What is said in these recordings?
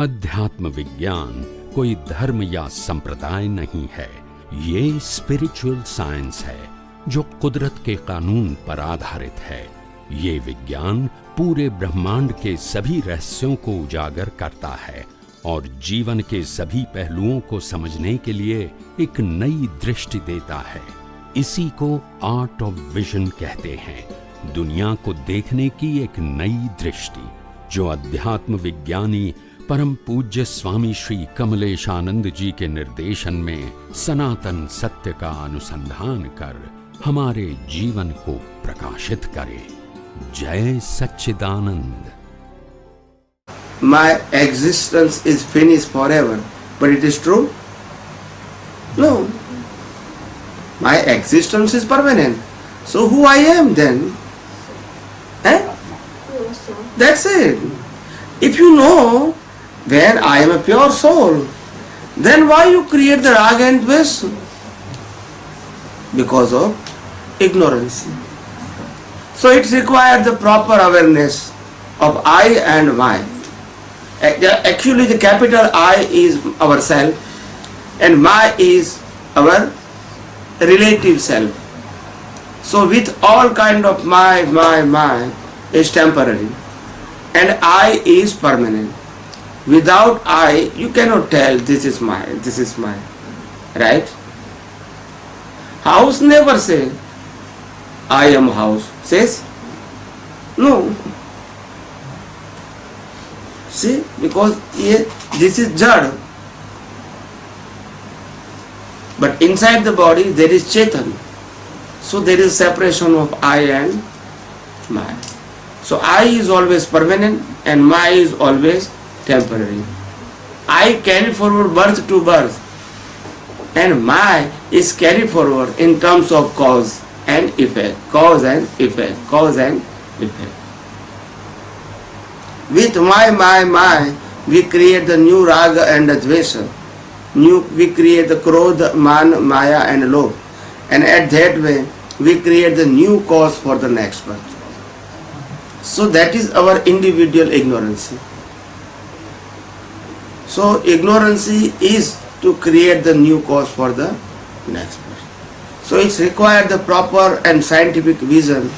अध्यात्म विज्ञान कोई धर्म या संप्रदाय नहीं है, ये स्पिरिचुअल साइंस है जो कुदरत के कानून पर आधारित है। ये विज्ञान पूरे ब्रह्मांड के सभी रहस्यों को उजागर करता है और जीवन के सभी पहलुओं को समझने के लिए एक नई दृष्टि देता है। इसी को आर्ट ऑफ विजन कहते हैं, दुनिया को देखने की एक नई दृष्टि, जो अध्यात्म विज्ञानी परम पूज्य स्वामी श्री कमलेशानंद जी के निर्देशन में सनातन सत्य का अनुसंधान कर हमारे जीवन को प्रकाशित करे। जय सच्चिदानंद। My existence is finished forever, but it is true? No. My existence is permanent. So who I am then? That's it. If you know when I am a pure soul, then why you create the raga and dvesha? Because of ignorance. So it requires the proper awareness of I and my. Actually the capital I is our self and my is our relative self. So with all kind of my is temporary and I is permanent. Without I, you cannot tell this is mine, this is mine. Right? House never say, I am house. Says? No. See? Because this is jad. But inside the body there is chetan. So there is separation of I and my. So I is always permanent and my is always temporary. I carry forward birth to birth and my is carried forward in terms of cause and effect. Cause and effect. Cause and effect. With my, we create the new raga and the dvesha. We create the krodha, man, maya and lobh. And at that way, we create the new cause for the next birth. So that is our individual ignorance. So ignorance is to create the new cause for the next birth. So it's required the proper and scientific vision.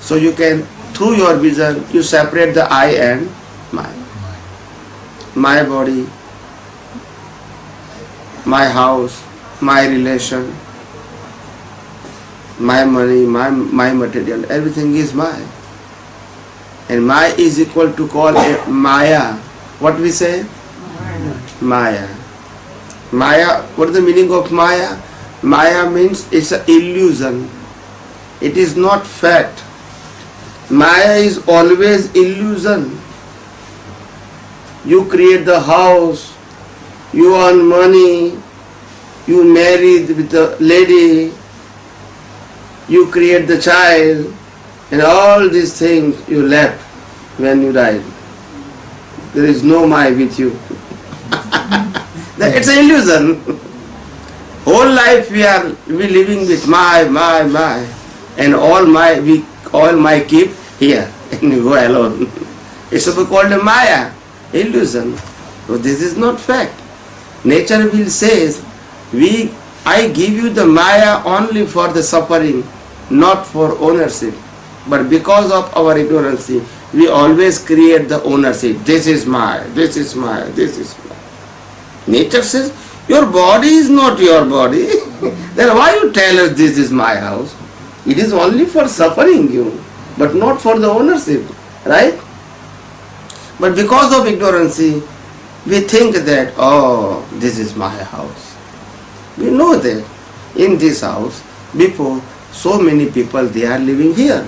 So you can, through your vision, you separate the I and my. My body, my house, my relation, my money, my material, everything is mine. And Maya is equal to call it Maya. What we say? Maya. Maya, what is the meaning of Maya? Maya means it's an illusion. It is not fact. Maya is always illusion. You create the house, you earn money, you married with a lady, you create the child, and all these things you left when you died. There is no Maya with you. It's an illusion. Whole life we living with my, and all my keep here, and you go alone. It's called a Maya, illusion. So this is not fact. Nature will say, I give you the Maya only for the suffering, not for ownership. But because of our ignorance, we always create the ownership. This is Maya, this is Maya, this is Maya. Nature says, your body is not your body. Then why you tell us this is my house? It is only for suffering you, but not for the ownership. Right? But because of ignorance, we think that, oh, this is my house. We know that in this house, before, so many people, they are living here.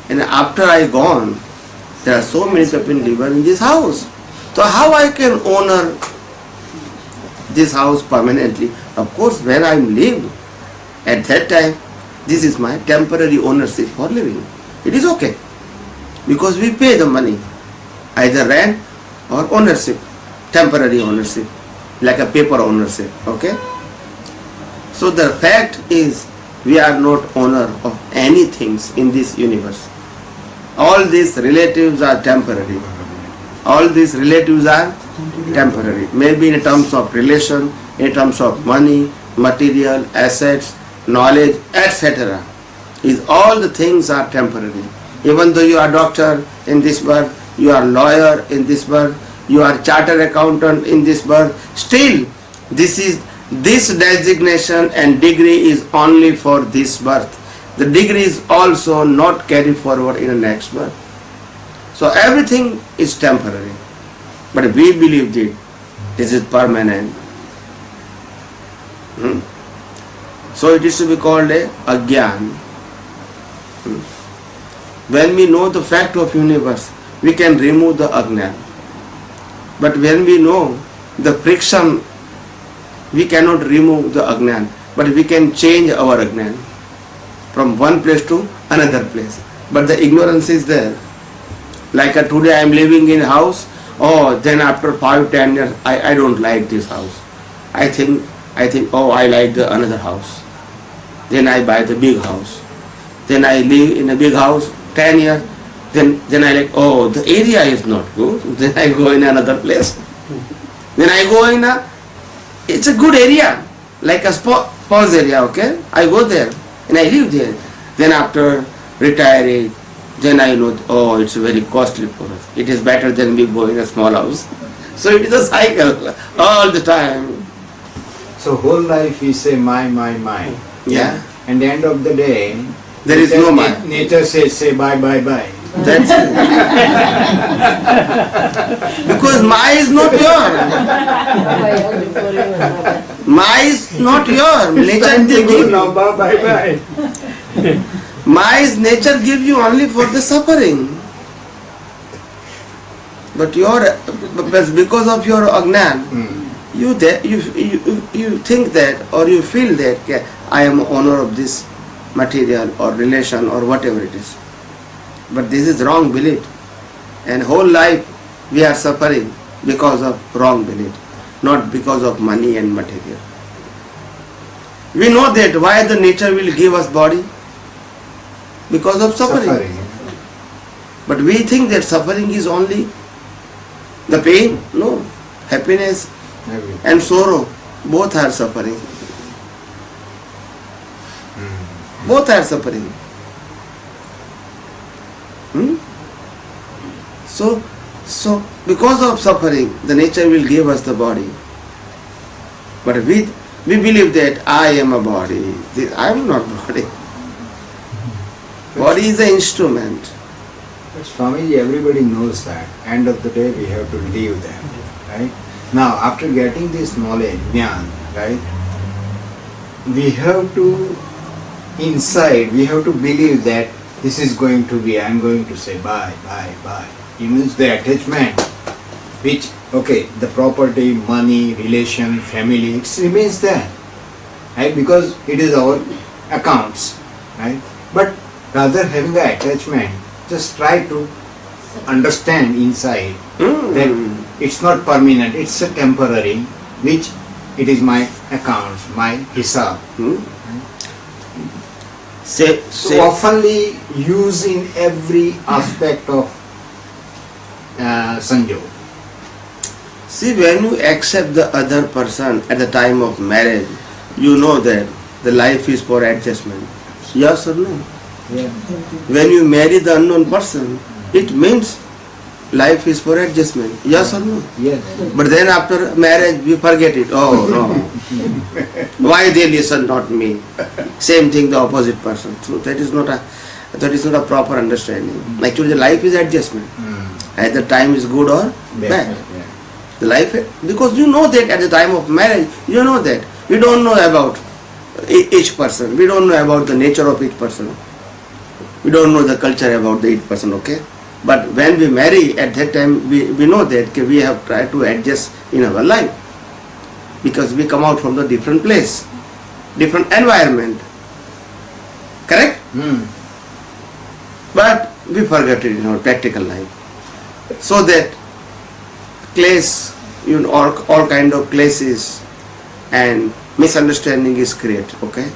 And after I gone, there are so many people living in this house. So how I can honor this house permanently? Of course, when I live, at that time, this is my temporary ownership for living. It is okay. Because we pay the money, either rent or ownership, temporary ownership, like a paper ownership, okay? So the fact is, we are not owner of anything in this universe. All these relatives are temporary. All these relatives are Temporary. Maybe in terms of relation, in terms of money, material, assets, knowledge, etc. Is all the things are temporary. Even though you are doctor in this birth, you are lawyer in this birth, you are chartered accountant in this birth, still this designation and degree is only for this birth. The degree is also not carried forward in the next birth. So everything is temporary. But we believe that this is permanent. So it is to be called a agyan. When we know the fact of universe, we can remove the agnan. But when we know the friction, we cannot remove the agnan, but we can change our agnan from one place to another place. But the ignorance is there. Like today I am living in a house, then after 5-10 years, I don't like this house. I think, I like the another house. Then I buy the big house. Then I live in a big house 10 years. Then I like, the area is not good. Then I go in another place. Then I go in it's a good area, like a pause area, okay? I go there and I live there. Then after retiring, then I know, it's very costly for us. It is better than we go in a small house. So it is a cycle all the time. So whole life we say my. Yeah. And the end of the day, There is no my. Nature says say bye. That's it. Because my is not your. My is not your. Nature they give you. Bye. My is nature give you only for the suffering. But because of your agnan, you think that or you feel that I am owner of this material or relation or whatever it is. But this is wrong belief. And whole life we are suffering because of wrong belief, not because of money and material. We know that why the nature will give us body? Because of suffering. But we think that suffering is only the pain. No. Happiness and sorrow, both are suffering. Both are suffering. So because of suffering, the nature will give us the body. But we believe that I am a body. I am not body. Body is an instrument. But Swamiji, everybody knows that. End of the day we have to leave that. Right? Now after getting this knowledge, jnana, right? We have to believe that this is going to be, I am going to say bye. It means the attachment, which, the property, money, relation, family, it remains there, right? Because it is our accounts, right? But rather having the attachment, just try to understand inside that it's not permanent, it's a temporary, which it is my accounts, my hisab. So oftenly used in every aspect of sanjog. See, when you accept the other person at the time of marriage, you know that the life is for adjustment. Yes or no? Yeah. When you marry the unknown person, it means life is for adjustment. Yes or no? Yes. But then after marriage, we forget it. Oh no. Why they listen, not me? Same thing, the opposite person. So that is not a proper understanding. Actually, the life is adjustment. Either time is good or bad. Yeah. The life, because you know that at the time of marriage, you know that. We don't know about each person. We don't know about the nature of each person. We don't know the culture about the each person, okay? But when we marry, at that time, we know that we have tried to adjust in our life. Because we come out from the different place, different environment. Correct? But we forget it in our practical life. So that clash, all kind of clashes and misunderstanding is created, okay?